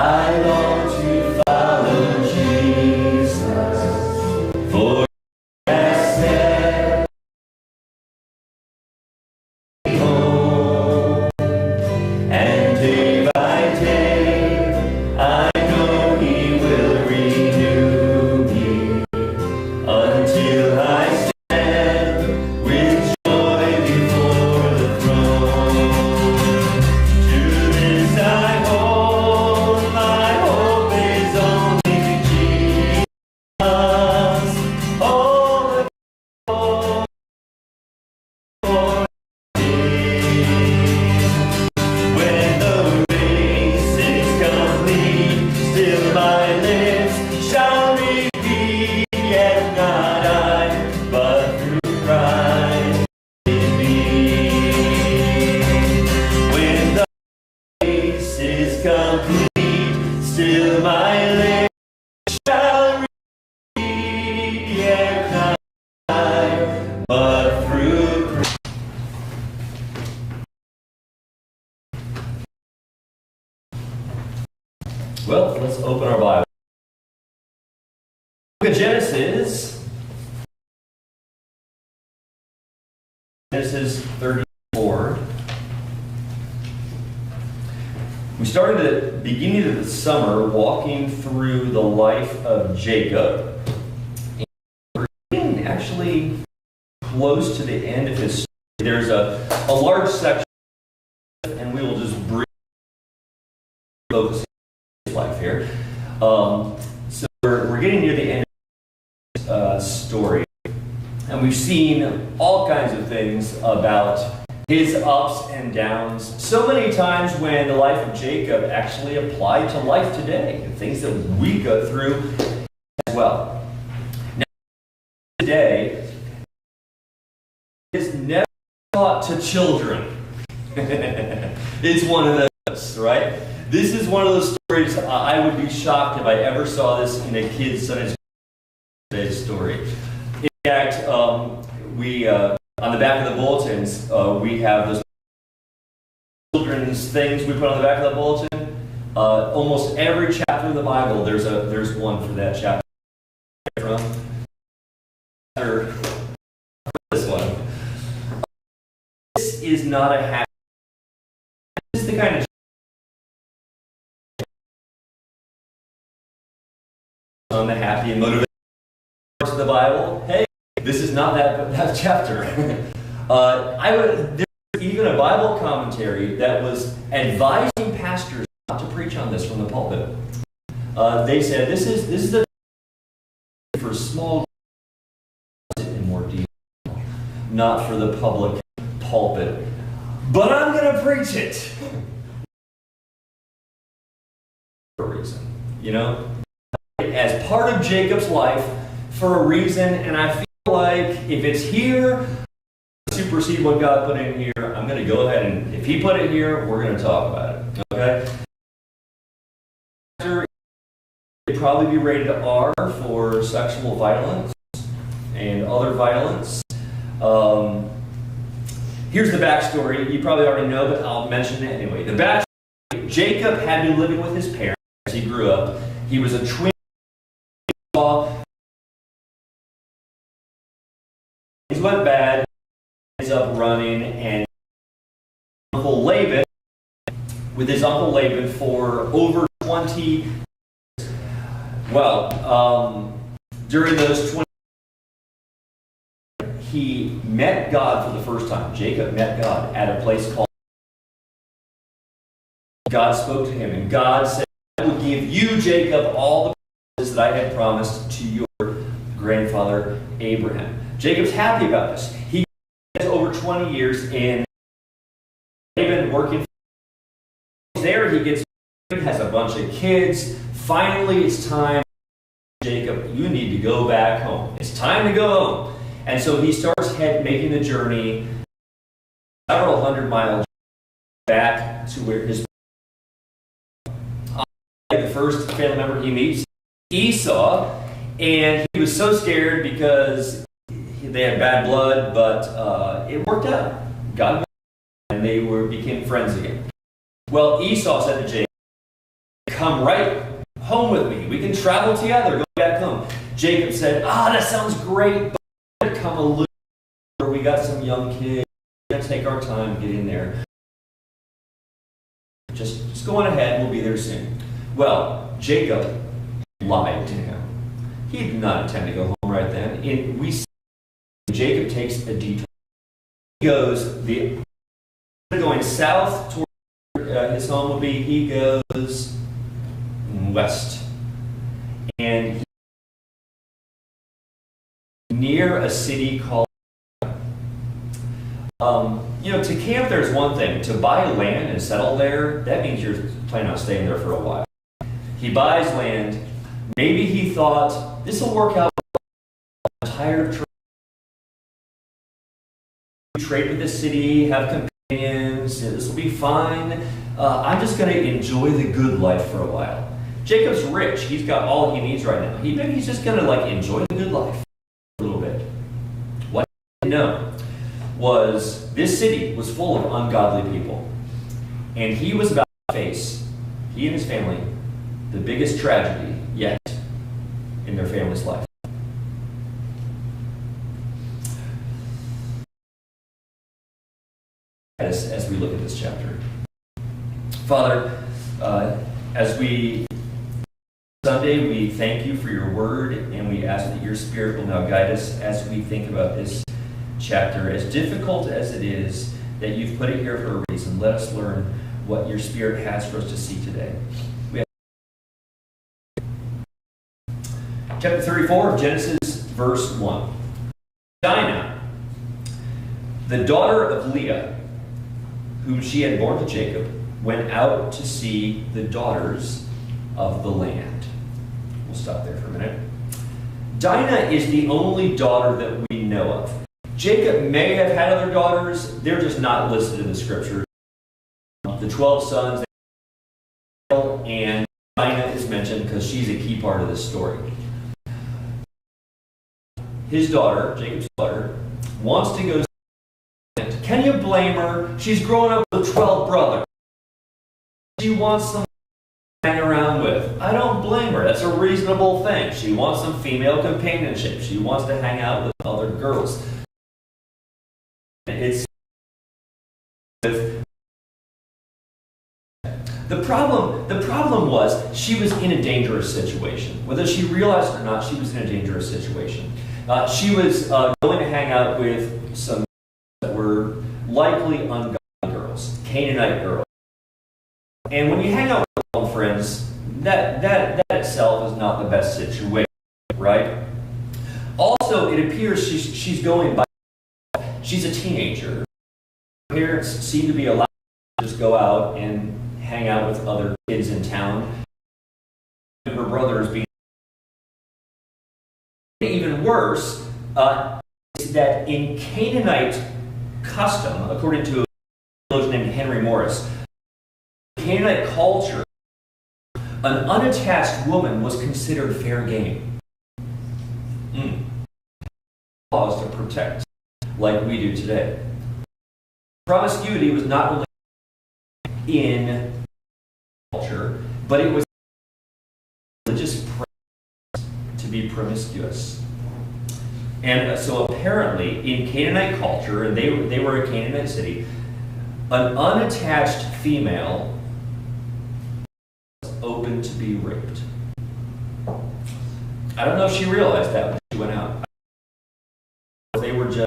I long to follow Jesus, for He has set me home, and day by day I know He will renew me until I stand with joy before the throne. To this I hold, my hope is only Jesus. All the hope for me. When the race is complete, still my lips shall repeat, yet not I, but through Christ in me. When the race is complete, still my lips shall repeat, yet not I, but through Christ. Well, let's open our Bible. Book of Genesis 34. We started at the beginning of the summer walking through the life of Jacob. And we're getting actually close to the end of his story. There's a large section, and we will just briefly focus on his life here. So we're getting near the end of his story. And we've seen all kinds of things about his ups and downs. So many times when the life of Jacob actually applied to life today, and things that we go through as well. Now, today is never taught to children. It's one of those, right? This is one of those stories I would be shocked if I ever saw this in a kid's Sunday school story. In fact, we on the back of the bulletins, we have those children's things we put on the back of the bulletin. Almost every chapter of the Bible, there's one for that chapter. This one. This is not a happy. This is the kind of on the happy and motivating parts of the Bible. Hey, this is not that chapter. There's even a Bible commentary that was advising pastors not to preach on this from the pulpit. They said this is the for small in more detail, not for the public pulpit. But I'm going to preach it for a reason, as part of Jacob's life for a reason, and I feel like if it's here, supersede what God put in here, I'm going to go ahead and, if He put it here, we're going to talk about it. Okay? It'd probably be rated R for sexual violence and other violence. Here's the backstory. You probably already know, but I'll mention it anyway. The backstory: Jacob had been living with his parents as he grew up. He was a twin. Things went bad. Ends up running, and with his uncle Laban for over 20 years. Well, during those 20 years, he met God for the first time. Jacob met God at a place called. God spoke to him, and God said, "I will give you, Jacob, all the promises that I had promised to your grandfather Abraham." Jacob's happy about this. He has over 20 years in Laban working. There he gets married, has a bunch of kids. Finally, it's time. Jacob, you need to go back home. It's time to go home. And so he starts making the journey, several hundred miles back to where his the first family member he meets, Esau, and he was so scared because they had bad blood, but it worked out. God, and they became friends again. Well, Esau said to Jacob, come right home with me. We can travel together, go back home. Jacob said, that sounds great, but we're going to come a little further. We got some young kids. We're going to take our time, get in there. Just go on ahead, we'll be there soon. Well, Jacob lied to him. He did not intend to go home right then. We see Jacob takes a detour. He goes, going south toward his home will be, he goes west. And near a city called, to camp there's one thing. To buy land and settle there, that means you're planning on staying there for a while. He buys land. Maybe he thought, this will work out. I'm tired of trade with the city, have companions, this will be fine. I'm just going to enjoy the good life for a while. Jacob's rich. He's got all he needs right now. Maybe he's just going to enjoy the good life a little bit. What he didn't know was this city was full of ungodly people. And he was about to face, he and his family, the biggest tragedy yet in their family's life. As we look at this chapter. Father, as we Sunday, we thank you for your word, and we ask that your Spirit will now guide us as we think about this chapter. As difficult as it is, that you've put it here for a reason. Let us learn what your Spirit has for us to see today. Chapter 34 of Genesis, verse 1. Dinah, the daughter of Leah, whom she had borne to Jacob, went out to see the daughters of the land. We'll stop there for a minute. Dinah is the only daughter that we know of. Jacob may have had other daughters. They're just not listed in the scripture. The 12 sons, and Dinah is mentioned because she's a key part of this story. His daughter, Jacob's daughter, wants to go. Can you blame her? She's growing up with 12 brothers. She wants some to hang around with. I don't blame her. That's a reasonable thing. She wants some female companionship. She wants to hang out with other girls. It's the problem was she was in a dangerous situation. Whether she realized it or not, she was in a dangerous situation. She was going to hang out with some that were likely ungodly girls, Canaanite girls. And when you hang out with old friends, that itself is not the best situation, right? Also, it appears she's going by. She's a teenager. Her parents seem to be allowed to just go out and hang out with other kids in town. Her brother is being even worse. Is that in Canaanite custom, according to a theologian named Henry Morris, Canaanite culture, an unattached woman was considered fair game. Laws to protect, like we do today. Promiscuity was not only in culture, but it was religious practice to be promiscuous. And so apparently, in Canaanite culture, and they were a Canaanite city, an unattached female was open to be raped. I don't know if she realized that when she went out. They were just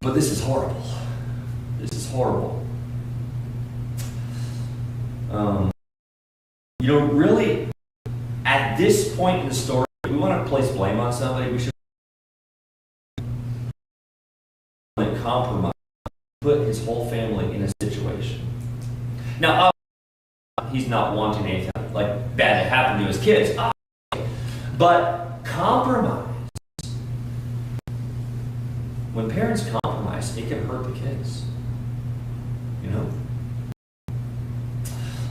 but this is horrible. This is horrible. Really, at this point in the story, if we want to place blame on somebody, we should compromise, put his whole family in a situation. Now, he's not wanting anything like bad to happen to his kids, but compromise. When parents compromise, it can hurt the kids.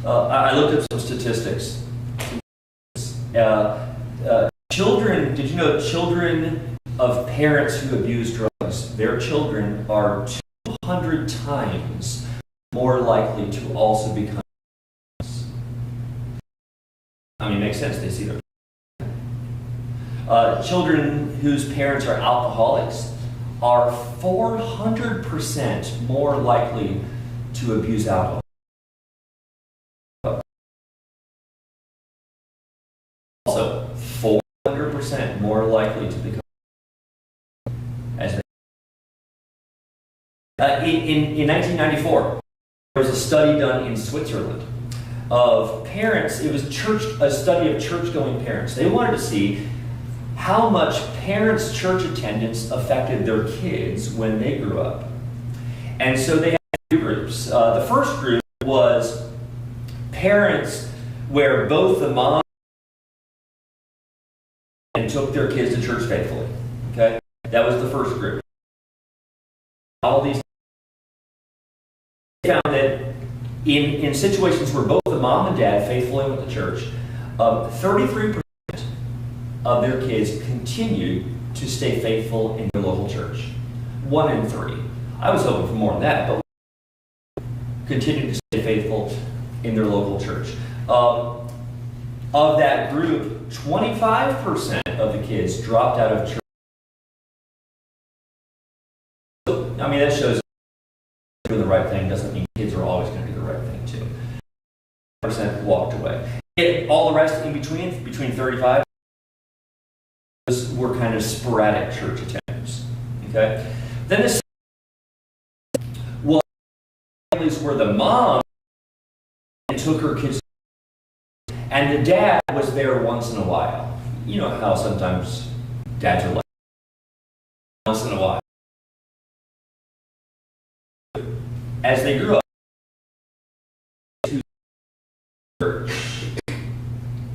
I looked up some statistics. Children, did you know children of parents who abuse drugs, their children are 200 times more likely to also become. I mean, it makes sense. They see their children whose parents are alcoholics are 400% more likely to abuse alcohol. Also, 400% more likely to become as in 1994, there was a study done in Switzerland of parents. It was a study of church-going parents. They wanted to see how much parents' church attendance affected their kids when they grew up. And so they had two groups. The first group was parents where both the mom and took their kids to church faithfully. Okay? That was the first group. All these found that in situations where both the mom and dad faithfully went to church, 33% of their kids continued to stay faithful in their local church. 1 in 3. I was hoping for more than that, but continued to stay faithful in their local church. Of that group, 25% of the kids dropped out of church. I mean, that shows doing the right thing doesn't mean kids are always going to do the right thing too. 5% walked away. And all the rest in between 35, were kind of sporadic church attenders. Okay? Then the families where the mom took her kids and the dad was there once in a while. You know how sometimes dads are like once in a while. As they grew up,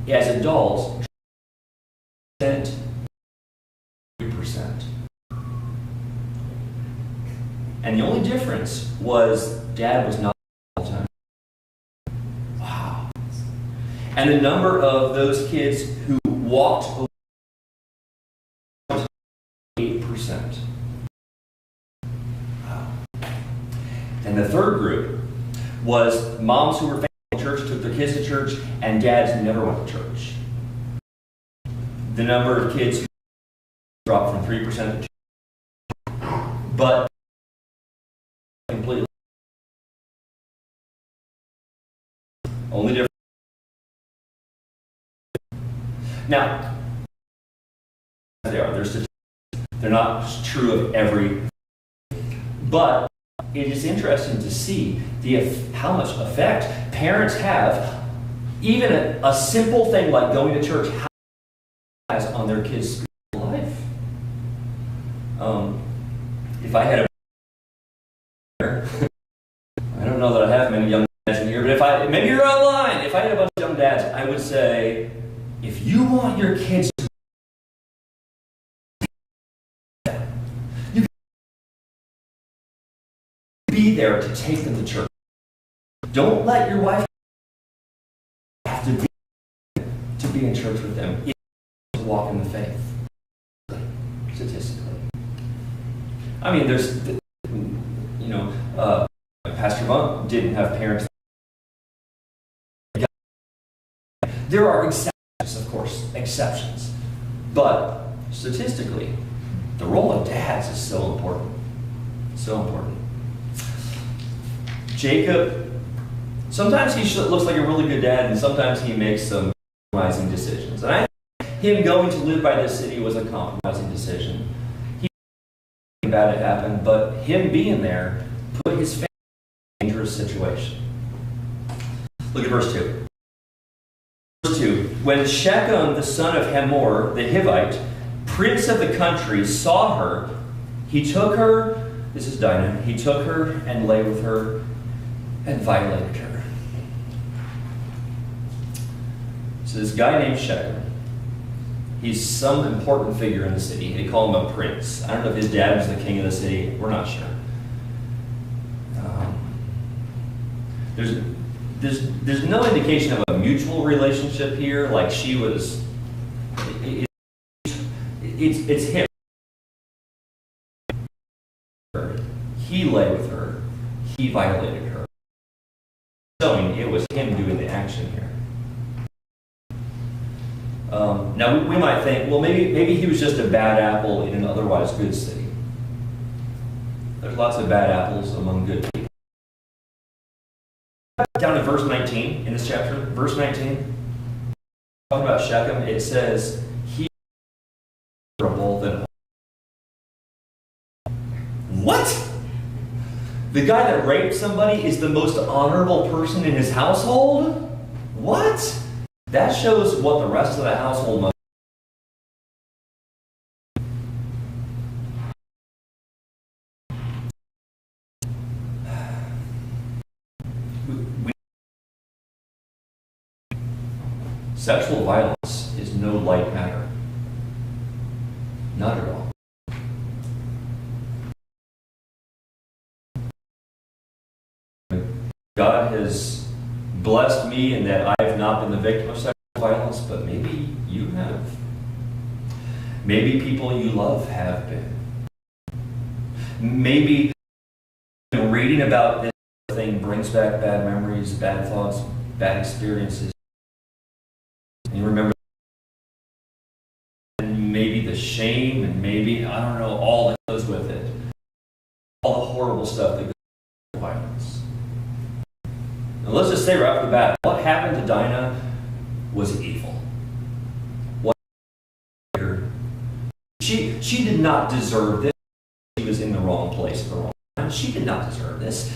as adults, 3%. And the only difference was dad was not all the time. Wow. And the number of those kids who walked away, 8%. Wow. And the third group was moms who were faithful to church, took their kids to church, and dads who never went to church. The number of kids who dropped from 3% to 2%. But completely. Only difference. Now, they're statistics. They're not true of every. But it is interesting to see how much effect parents have. Even a simple thing like going to church has on their kids' life. If I had I don't know that I have many young dads in here, but maybe you're online. If I had a bunch of young dads, I would say, if you want your kids to be there to take them to church. Don't let your wife have to be in church with them to walk in the faith. Statistically. I mean, there's, Pastor Monk didn't have parents. There are exceptions, of course, exceptions. But statistically, the role of dads is so important. So important. Jacob, sometimes he looks like a really good dad, and sometimes he makes some compromising decisions. And I think him going to live by this city was a compromising decision. He was bad it happened, but him being there put his family in a dangerous situation. Look at verse 2. Verse 2. When Shechem, the son of Hamor, the Hivite, prince of the country, saw her, he took her, this is Dinah, he took her and lay with her and violated her. So this guy named Shechem, he's some important figure in the city. They call him a prince. I don't know if his dad was the king of the city. We're not sure. There's no indication of a mutual relationship here, like she was. It's him. He lay with her. he violated her. Showing it was him doing the action here. Now we might think, well, maybe he was just a bad apple in an otherwise good city. There's lots of bad apples among good people. Down to verse 19 in this chapter, verse 19, talking about Shechem, it says, he was more than what? The guy that raped somebody is the most honorable person in his household? What? That shows what the rest of the household must. Sexual violence is no light matter. Not at all. God has blessed me in that I have not been the victim of sexual violence, but maybe you have. Maybe people you love have been. Maybe reading about this thing brings back bad memories, bad thoughts, bad experiences. And you remember, and maybe the shame, and maybe, I don't know, all that goes with it. All the horrible stuff that goes with violence. Now let's just say right off the bat, what happened to Dinah was evil. She did not deserve this. She was in the wrong place at the wrong time. She did not deserve this.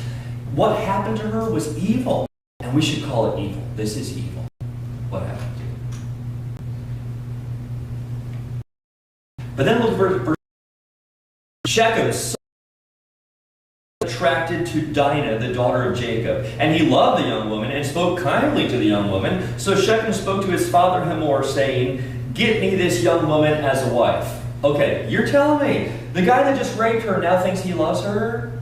What happened to her was evil, and we should call it evil. This is evil. What happened to you? But then look at verse Shechem is so attracted to Dinah, the daughter of Jacob, and he loved the young woman and spoke kindly to the young woman. So Shechem spoke to his father Hamor, saying, "Get me this young woman as a wife." Okay, you're telling me the guy that just raped her now thinks he loves her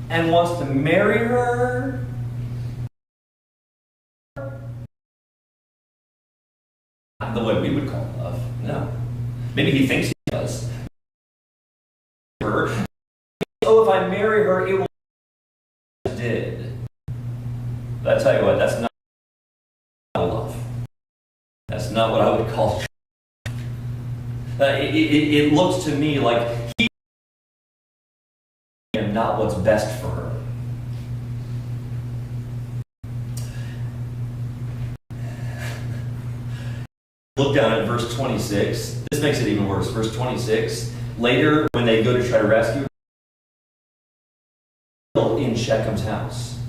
and wants to marry her? Not the way we would call love. No. Maybe he thinks he does. Oh, if I marry her, it will be did. But I tell you what, that's not love. That's not what I would call. It looks to me like he and not what's best for her. Look down at verse 26. This makes it even worse. Verse 26. Later, when they go to try to rescue her, in Shechem's house.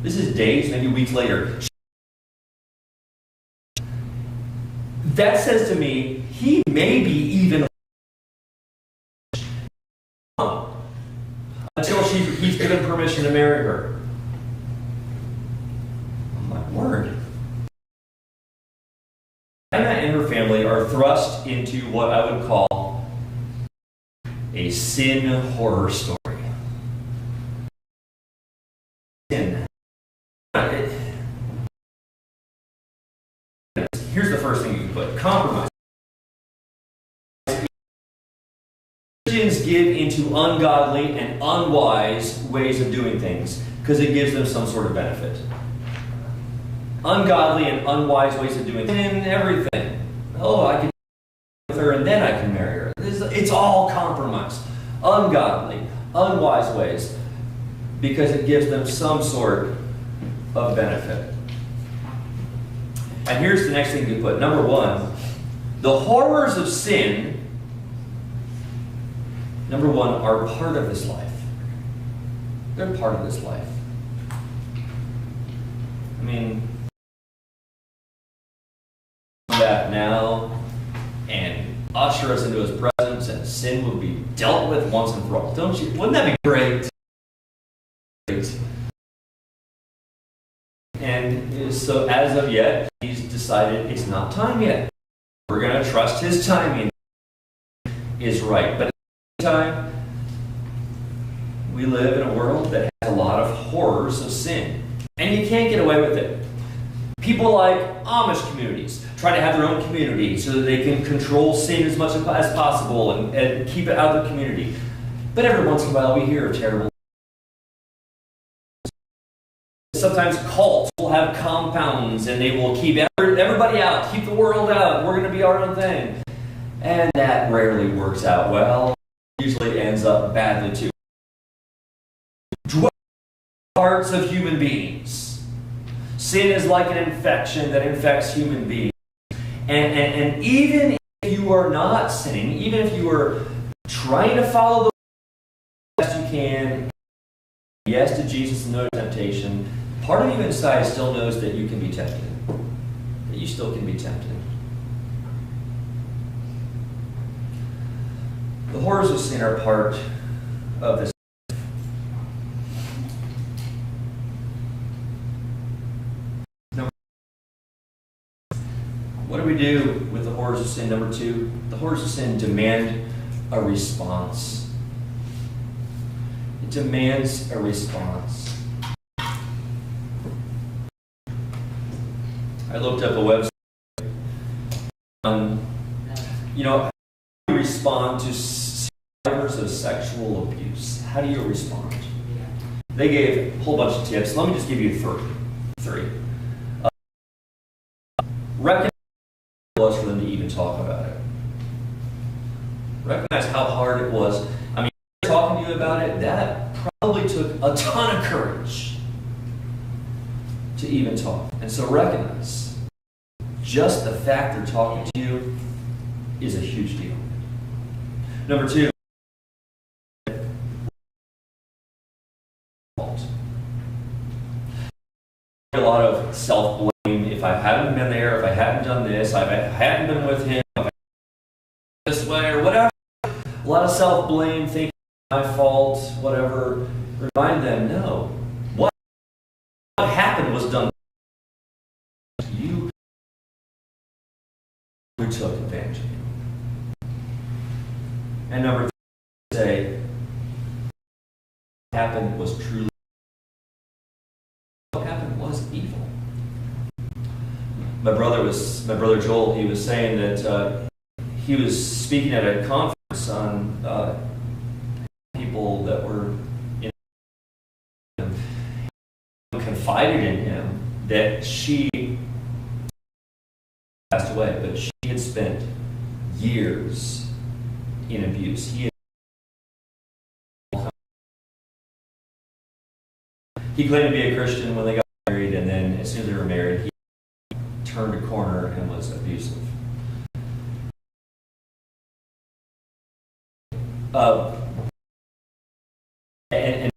This is days, maybe weeks later. That says to me, he may be even until he's given permission to marry her. Oh my word. Dinah and her family are thrust into what I would call a sin horror story. Sin. Here's the first thing you can put. Compromise. Christians give into ungodly and unwise ways of doing things because it gives them some sort of benefit. Ungodly and unwise ways of doing things and everything. Oh, I can with her and then I can marry her. It's all compromise. Ungodly, unwise ways because it gives them some sort of benefit. And here's the next thing you put. Number one, the horrors of sin, number one, are part of this life. They're part of this life. I mean, come back now and usher us into his presence and sin will be dealt with once and for all. Don't you? Wouldn't that be great? Great. And so as of yet, he's decided it's not time yet. We're going to trust his timing is right. But at the same time, we live in a world that has a lot of horrors of sin. And you can't get away with it. People like Amish communities try to have their own community so that they can control sin as much as possible and keep it out of the community. But every once in a while we hear of terrible sometimes cults will have compounds and they will keep everybody out, keep the world out, we're going to be our own thing. And that rarely works out well. It usually ends up badly too. Hearts of human beings. Sin is like an infection that infects human beings. And even if you are not sinning, even if you are trying to follow the best you can, yes to Jesus and no temptation, part of you inside still knows that you can be tempted. That you still can be tempted. The horrors of sin are part of this. What do we do with the horrors of sin? Number two, the horrors of sin demand a response. It demands a response. I looked up a website on, how do you respond to survivors of sexual abuse? How do you respond? They gave a whole bunch of tips. Let me just give you three. Recognize what it was for them to even talk about it. Recognize how hard it was. I mean, talking to you about it, that probably took a ton of courage to even talk. And so recognize, just the fact they're talking to you is a huge deal. Number two, a lot of self-blame. If I hadn't been there, if I hadn't done this, if I hadn't been with him, if I this way or whatever. A lot of self-blame, thinking my fault, whatever. Remind them, no. What happened was done. You who took advantage of you. And number three, say, what happened was truly. What happened was evil. My brother Joel, he was saying that he was speaking at a conference on people that were confided in him that she passed away, but she had spent years in abuse. He claimed to be a Christian when they got married, and then as soon as they were married, he turned a corner and was abusive. And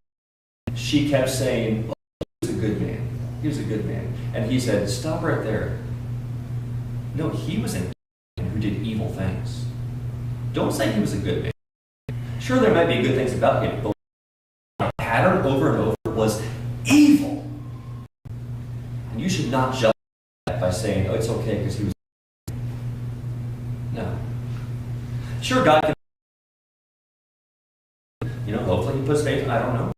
she kept saying, oh, he was a good man. He was a good man. And he said, stop right there. No, he was an man who did evil things. Don't say he was a good man. Sure, there might be good things about him, but the pattern over and over was evil. And you should not judge that by saying, oh, it's okay because he was. No. Sure, God can. Hopefully he puts faith. I don't know.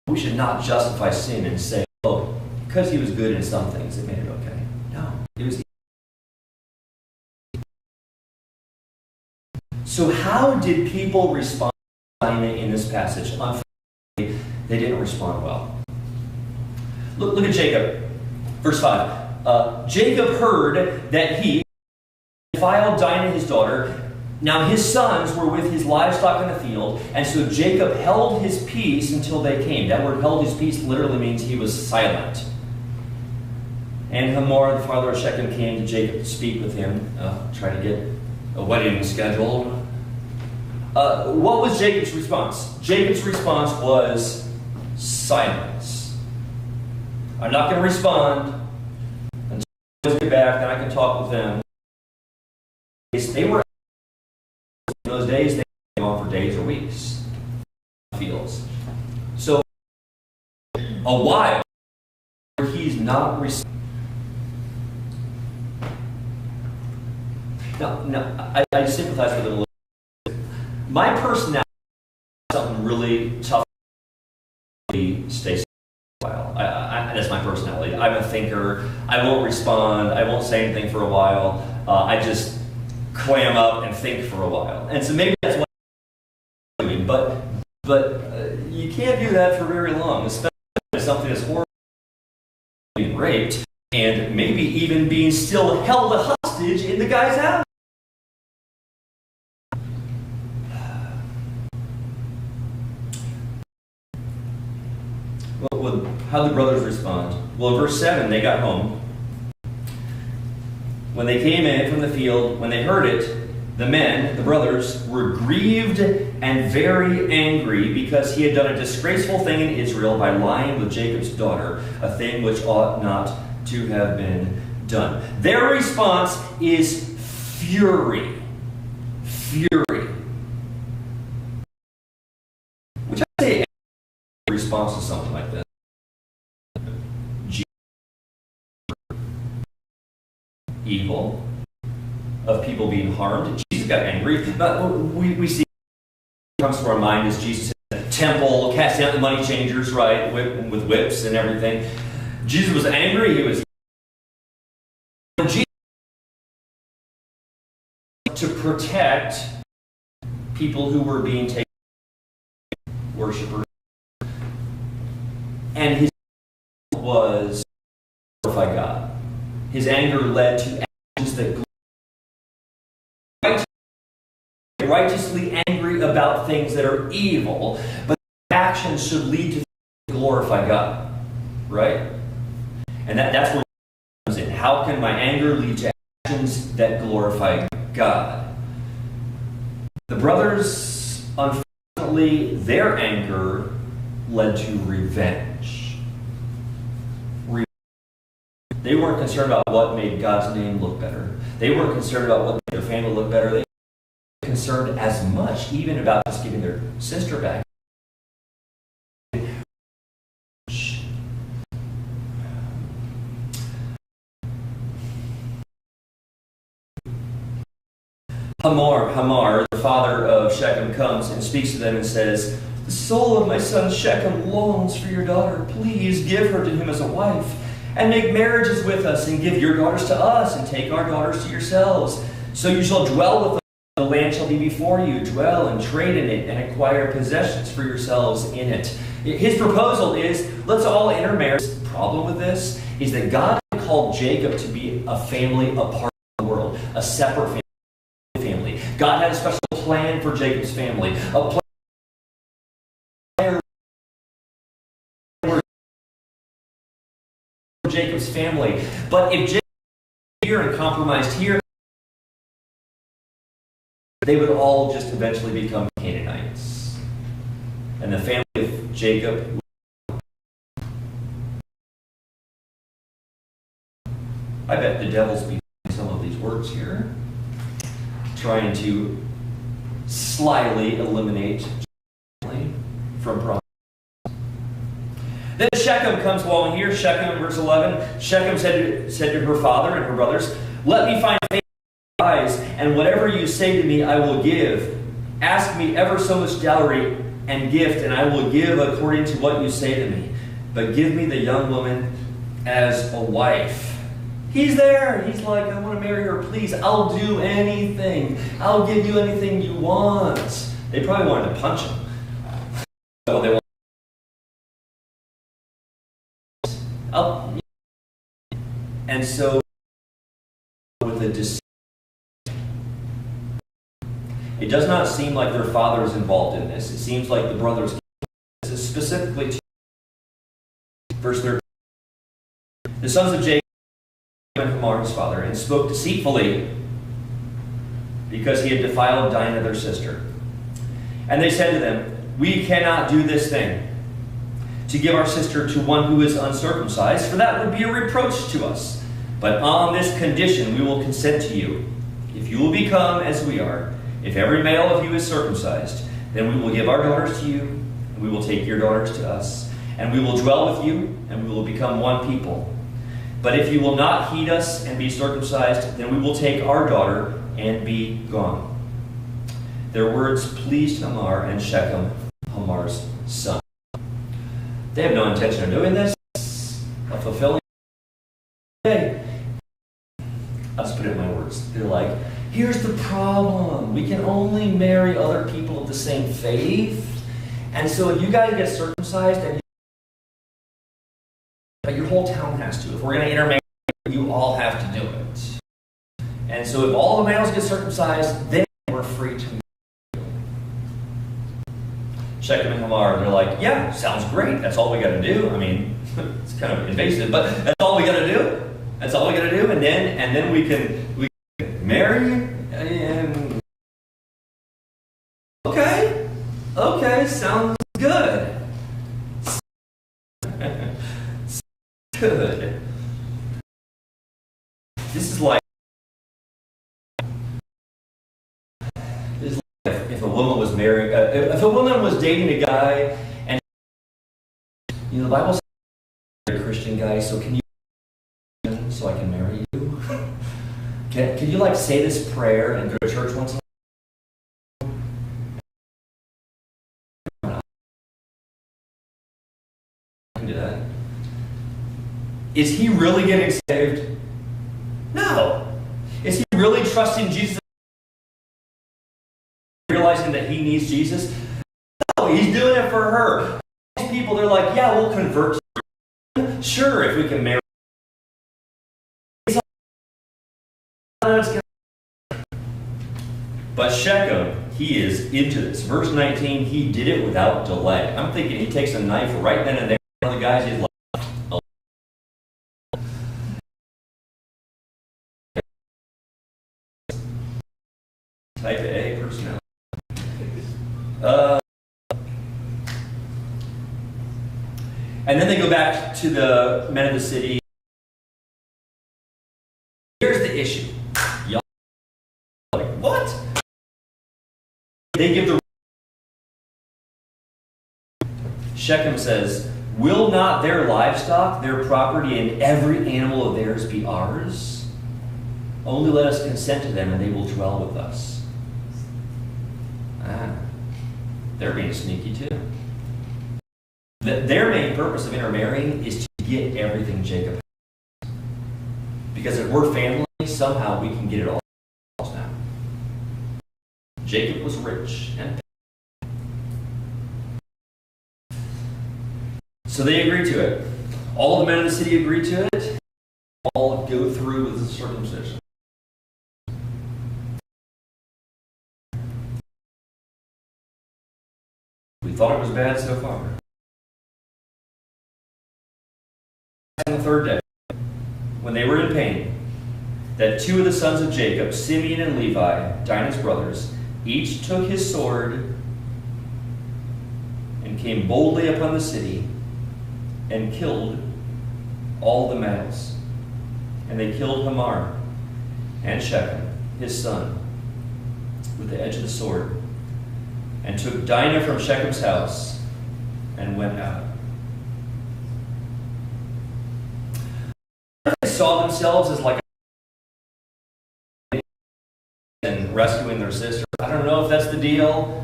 We should not justify sin and say, oh, because he was good in some things, it made it okay. No. It was. So how did people respond in this passage? Unfortunately, they didn't respond well. Look at Jacob. Verse 5. Jacob heard that he defiled Dinah his daughter. Now his sons were with his livestock in the field, and so Jacob held his peace until they came. That word held his peace literally means he was silent. And Hamor, the father of Shechem, came to Jacob to speak with him, try to get a wedding scheduled. What was Jacob's response? Jacob's response was silence. I'm not going to respond until I get back, then I can talk with them. They were in those days, they were on for days or weeks. Fields. So a while where he's not responding. Now, I sympathize with it a little bit. My personality is something really tough to stay still for a while. That's my personality. I'm a thinker. I won't respond. I won't say anything for a while. I just clam up and think for a while. And so maybe that's what I'm doing. But you can't do that for very long, especially raped, and maybe even being still held hostage in the guy's house. Well, how did the brothers respond? Well, in verse 7, they got home. When they came in from the field, when they heard it, the men, the brothers, were grieved and very angry because he had done a disgraceful thing in Israel by lying with Jacob's daughter, a thing which ought not to have been done. Their response is fury. Fury. Which I say a response to something like this. Evil of people being harmed. Jesus got angry. But we see what comes to our mind is Jesus in the temple, casting out the money changers, right, with whips and everything. Jesus was angry. He was to protect people who were being taken worshipers, and his was glorify God. His anger led to actions that righteously angry about things that are evil, but actions should lead to glorify God, right? And that's where it comes in. How can my anger lead to actions that glorify God? The brothers, unfortunately, their anger led to revenge. They weren't concerned about what made God's name look better. They weren't concerned about what made their family look better. They were concerned as much, even about just getting their sister back. Hamor, the father of Shechem, comes and speaks to them and says, "The soul of my son Shechem longs for your daughter. Please give her to him as a wife, and make marriages with us, and give your daughters to us, and take our daughters to yourselves. So you shall dwell with us, the land shall be before you. Dwell and trade in it, and acquire possessions for yourselves in it." His proposal is, let's all intermarry. The problem with this is that God called Jacob to be a family apart from the world, a separate family. God had a special plan for Jacob's family, a plan for Jacob's family. But if Jacob was here and compromised here, they would all just eventually become Canaanites. And the family of Jacob, I bet the devil's behind some of these words here, trying to slyly eliminate from promise. Then Shechem comes along here. Shechem, verse 11. Shechem said to her father and her brothers, "Let me find favor in your eyes, and whatever you say to me I will give. Ask me ever so much dowry and gift, and I will give according to what you say to me. But give me the young woman as a wife." He's there. He's like, "I want to marry her. Please, I'll do anything. I'll give you anything you want." They probably wanted to punch him. So they and so with a deceit, it does not seem like their father is involved in this. It seems like the brothers, specifically to verse 13. The sons of Jacob and Hamor, his father, and spoke deceitfully because he had defiled Dinah, their sister. And they said to them, "We cannot do this thing, to give our sister to one who is uncircumcised, for that would be a reproach to us. But on this condition we will consent to you. If you will become as we are, if every male of you is circumcised, then we will give our daughters to you, and we will take your daughters to us, and we will dwell with you, and we will become one people. But if you will not heed us and be circumcised, then we will take our daughter and be gone." Their words pleased Hamor and Shechem, Hamor's son. They have no intention of doing this, of fulfilling. I'll just put it in my words. They're like, here's the problem. We can only marry other people of the same faith. And so if you guys get circumcised and but your whole town has to. If we're going to intermarry, you all have to do it. And so if all the males get circumcised, then we're free to marry. Shechem and Hamor, they're like, yeah, sounds great. That's all we got to do. I mean, it's kind of invasive, but that's all we got to do. That's all we got to do, and then we can marry. And okay, sounds good. Good. This is like if a woman was married, if a woman was dating a guy, and the Bible says you're a Christian guy, so can you? So I can marry you? Can you like say this prayer and go to church once in a while? I can do that. Is he really getting saved? No. Is he really trusting Jesus? Realizing that he needs Jesus? No, he's doing it for her. These people, they're like, yeah, we'll convert. Sure, if we can marry. But Shechem, he is into this. Verse 19, he did it without delay. I'm thinking he takes a knife right then and there. One of the guys he's like, type A personnel. And then they go back to the men of the city. Here's the issue. Y'all are like, what? They give the... Shechem says, will not their livestock, their property, and every animal of theirs be ours? Only let us consent to them, and they will dwell with us. They're being sneaky too. Their main purpose of intermarrying is to get everything Jacob has. Because if we're family, somehow we can get it all now. Jacob was rich and so they agreed to it. All the men of the city agreed to it. All go through with the circumcision. We thought it was bad so far. On the third day, when they were in pain, that two of the sons of Jacob, Simeon and Levi, Dinah's brothers, each took his sword and came boldly upon the city and killed all the males. And they killed Hamor and Shechem, his son, with the edge of the sword, and took Dinah from Shechem's house and went out. They saw themselves as like and rescuing their sister. I don't know if that's the deal.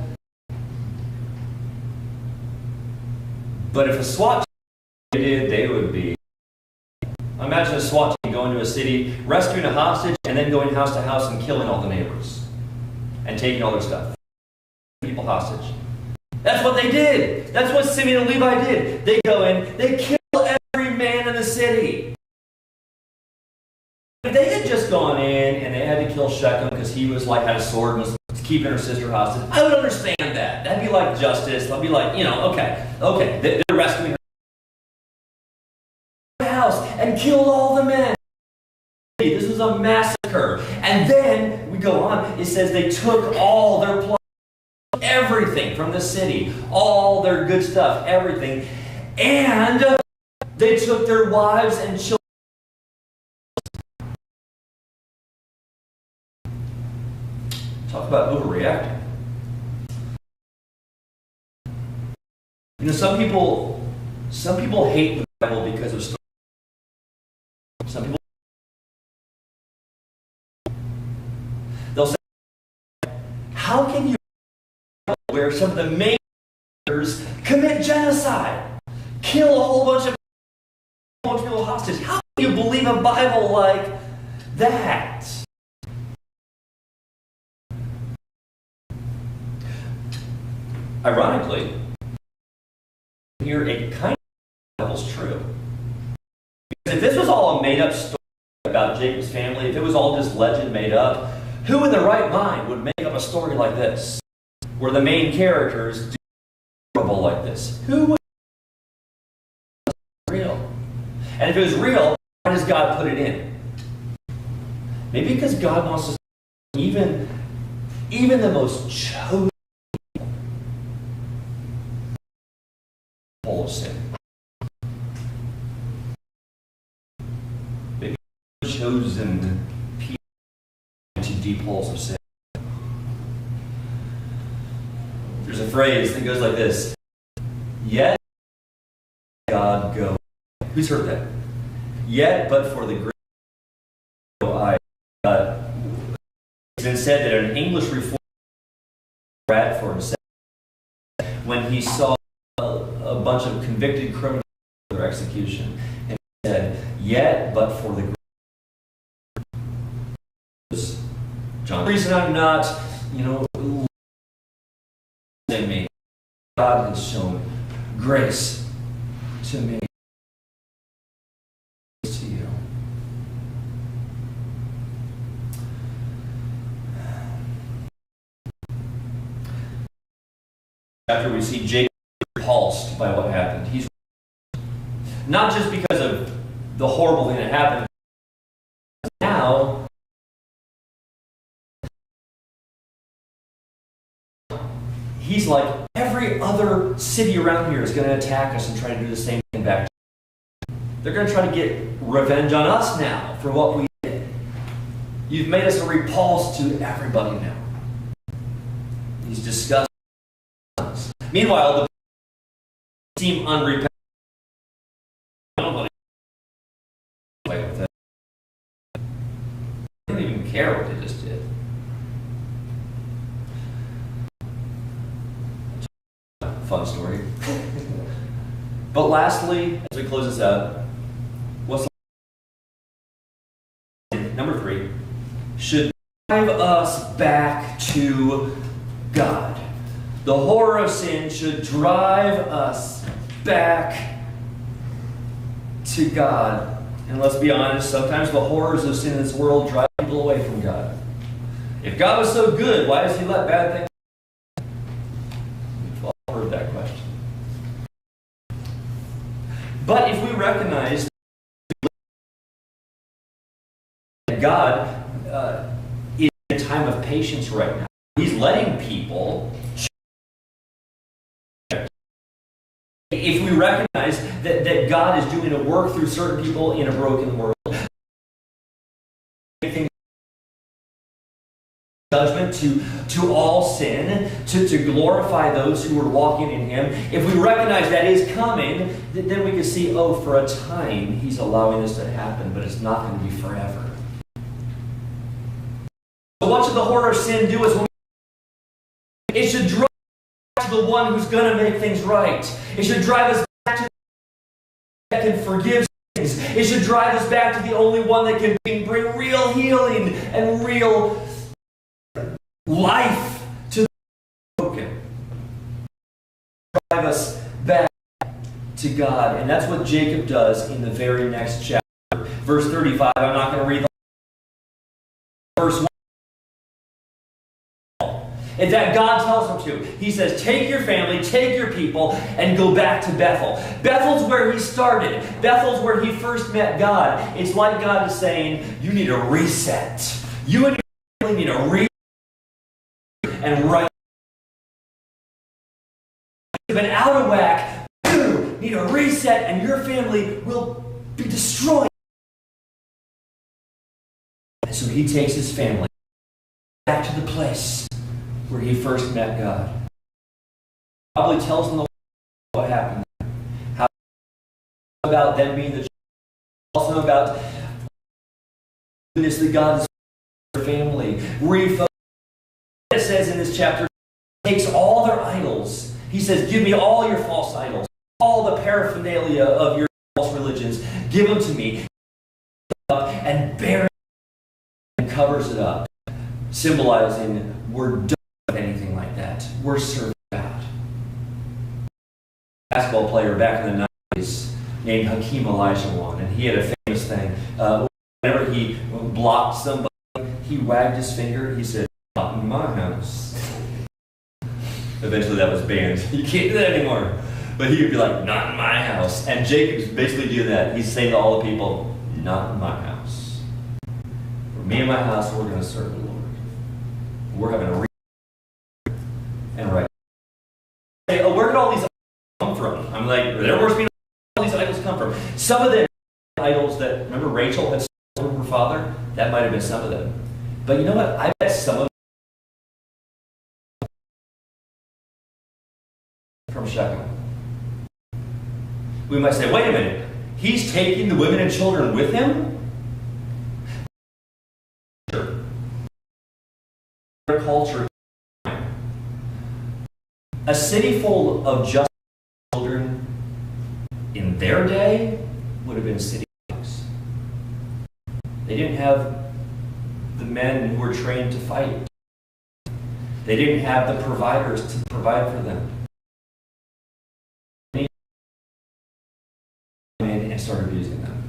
But if a SWAT team did, they would be. Imagine a SWAT team going to a city, rescuing a hostage, and then going house to house and killing all the neighbors. And taking all their stuff. People hostage. That's what they did. That's what Simeon and Levi did. They go in, they kill every man in the city. If they had just gone in and they had to kill Shechem because he was like had a sword and was keeping her sister hostage, I would understand that. That'd be like justice. That'd be like, okay, they're rescuing her house and killed all the men. This was a massacre. And then we go on. It says they took all their plunder, everything from the city, all their good stuff, everything, and they took their wives and children. Talk about overreacting. Some people hate the Bible because of stories. Some people, they'll say, how can you where some of the main characters commit genocide, kill a whole bunch of people hostage? How can you believe a Bible like that? Ironically, here a kind of Bible's true. If this was all a made-up story about Jacob's family, if it was all just legend made up, who in their right mind would make up a story like this, where the main characters do horrible like this? Who would? Real. And if it was real, why does God put it in? Maybe because God wants to even the most chosen full of sin. Maybe chosen people into deep holes of sin. There's a phrase that goes like this: yet God go. Who's heard that? Yet, but for the grace I. It's been said that an English reformer, Bradford, said when he saw a bunch of convicted criminals for their execution, and he said, "Yet, but for the grace." John, the reason I'm not, in me, God has shown grace to me. After we see Jacob repulsed by what happened. He's not just because of the horrible thing that happened. Now, he's like, every other city around here is going to attack us and try to do the same thing back. They're going to try to get revenge on us now for what we did. You've made us a repulse to everybody now. He's disgusted. Meanwhile, the seem unrepentant. I don't play with it. They don't even care what they just did. Fun story. But lastly, as we close this out, what's number 3? Should drive us back to God. The horror of sin should drive us back to God. And let's be honest, sometimes the horrors of sin in this world drive people away from God. If God was so good, why does He let bad things happen? We've all heard that question. But if we recognize that God is in a time of patience right now, He's letting people. If we recognize that God is doing a work through certain people in a broken world, judgment to all sin, to glorify those who are walking in Him, if we recognize that is coming, then we can see, for a time He's allowing this to happen, but it's not going to be forever. So what should the horror of sin do? It should drive us to the one who's going to make things right. It should drive us back to the one that can forgive things. It should drive us back to the only one that can bring real healing and real life to the broken. Drive us back to God. And that's what Jacob does in the very next chapter. Verse 35, I'm not going to read the verse 1. In fact, God tells him to. He says, take your family, take your people, and go back to Bethel. Bethel's where he started. Bethel's where he first met God. It's like God is saying, you need a reset. You and your family need a reset. And right. You've been out of whack. You need a reset, and your family will be destroyed. And so he takes his family back to the place where he first met God. Probably tells them what happened. How about them being the church. Also about the goodness that God has for their family. Refocus. It says in this chapter, he takes all their idols. He says, give me all your false idols. All the paraphernalia of your false religions. Give them to me. And buries it and covers it up. Symbolizing we're done with anything like that. We're serving God. A basketball player back in the 90s named Hakeem Olajuwon, and he had a famous Whenever he blocked somebody, he wagged his finger. He said, "Not in my house." Eventually that was banned. You can't do that anymore. But he would be like, "Not in my house." And Jacob's basically doing that. He's saying to all the people, "Not in my house. For me and my house, we're going to serve the Lord. We're having a and right." Hey, where did all these idols come from? I'm like, there must be all these idols come from. Some of them idols that, remember Rachel had stolen from her father? That might have been some of them. But you know what? I bet some of them from Shechem. We might say, wait a minute. He's taking the women and children with him? Sure. Their culture. A city full of just children in their day would have been city blocks. They didn't have the men who were trained to fight. They didn't have the providers to provide for them. And started abusing them.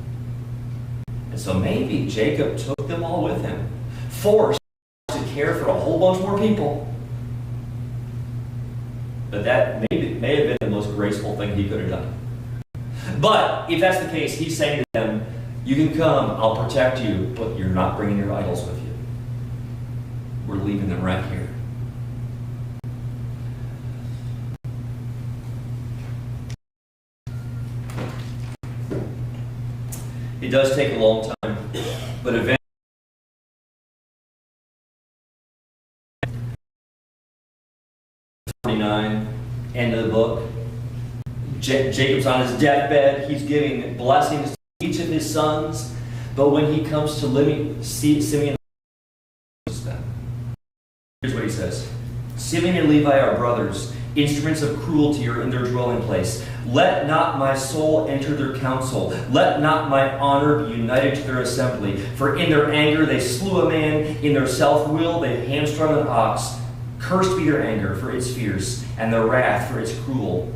And so maybe Jacob took them all with him, forced to care for a whole bunch more people. But that may have been the most graceful thing he could have done. But if that's the case, he's saying to them, "You can come, I'll protect you, but you're not bringing your idols with you. We're leaving them right here." It does take a long time, but eventually, end of the book, Jacob's on his deathbed. He's giving blessings to each of his sons, but when he comes to Simeon, here's what he says: "Simeon and Levi are brothers. Instruments of cruelty are in their dwelling place. Let not my soul enter their council. Let not my honor be united to their assembly. For in their anger they slew a man. In their self-will they hamstrung an ox. Cursed be their anger, for it's fierce, and their wrath, for it's cruel.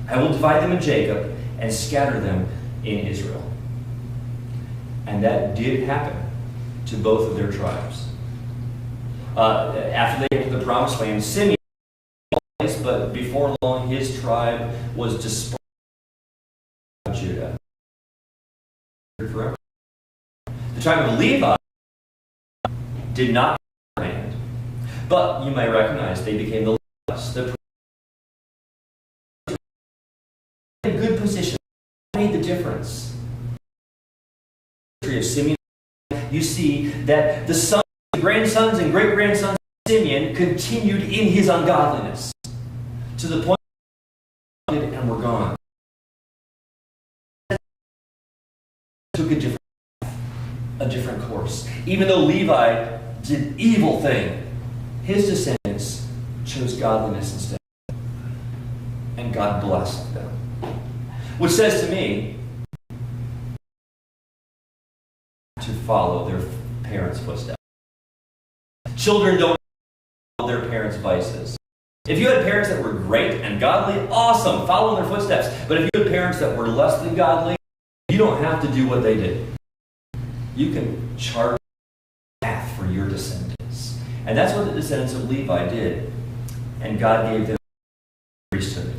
I will divide them in Jacob and scatter them in Israel." And that did happen to both of their tribes. After they entered the promised land, Simeon, but before long his tribe was dispersed from Judah. Forever. The tribe of Levi did not land, but you might recognize they became the Levites. The in good position made the difference. In the history of Simeon, you see that the sons, the grandsons, and great-grandsons of Simeon continued in his ungodliness, to the point and were gone. Took a different course. Even though Levi did evil thing, his descendants chose godliness instead. And God blessed them. Which says to me, to follow their parents' footsteps. Children don't follow their parents' vices. If you had parents that were great and godly, awesome, follow in their footsteps. But if you had parents that were less than godly, you don't have to do what they did. You can chart a path for your descendants. And that's what the descendants of Levi did. And God gave them priesthood.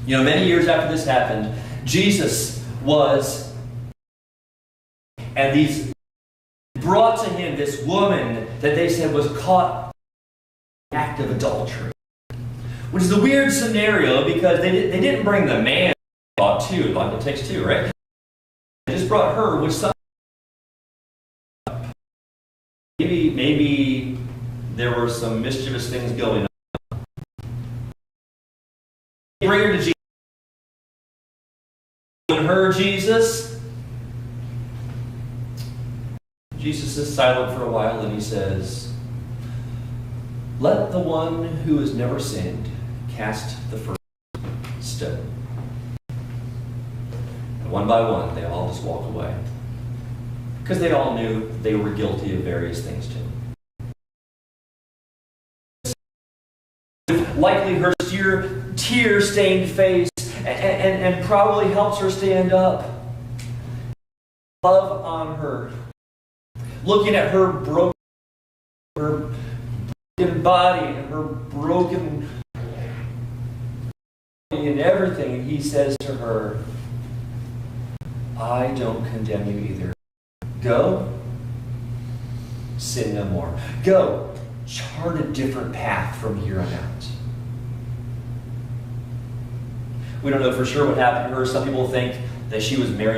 You know, many years after this happened, Jesus was, and these brought to him this woman that they said was caught in the act of adultery. Which is a weird scenario because they didn't bring the man, brought two, like it takes two, right? They just brought her, which some maybe there were some mischievous things going on. Bring her to Jesus. When her Jesus is silent for a while and he says, "Let the one who has never sinned cast the first stone." And one by one, they all just walked away. Because they all knew they were guilty of various things too. Likely her tear-stained face and probably helps her stand up. love on her, looking at her broken body and her broken and everything, and he says to her, I don't condemn you either. Go, sin no more. Go, chart a different path from here on out. We don't know for sure what happened to her. Some people think that she was married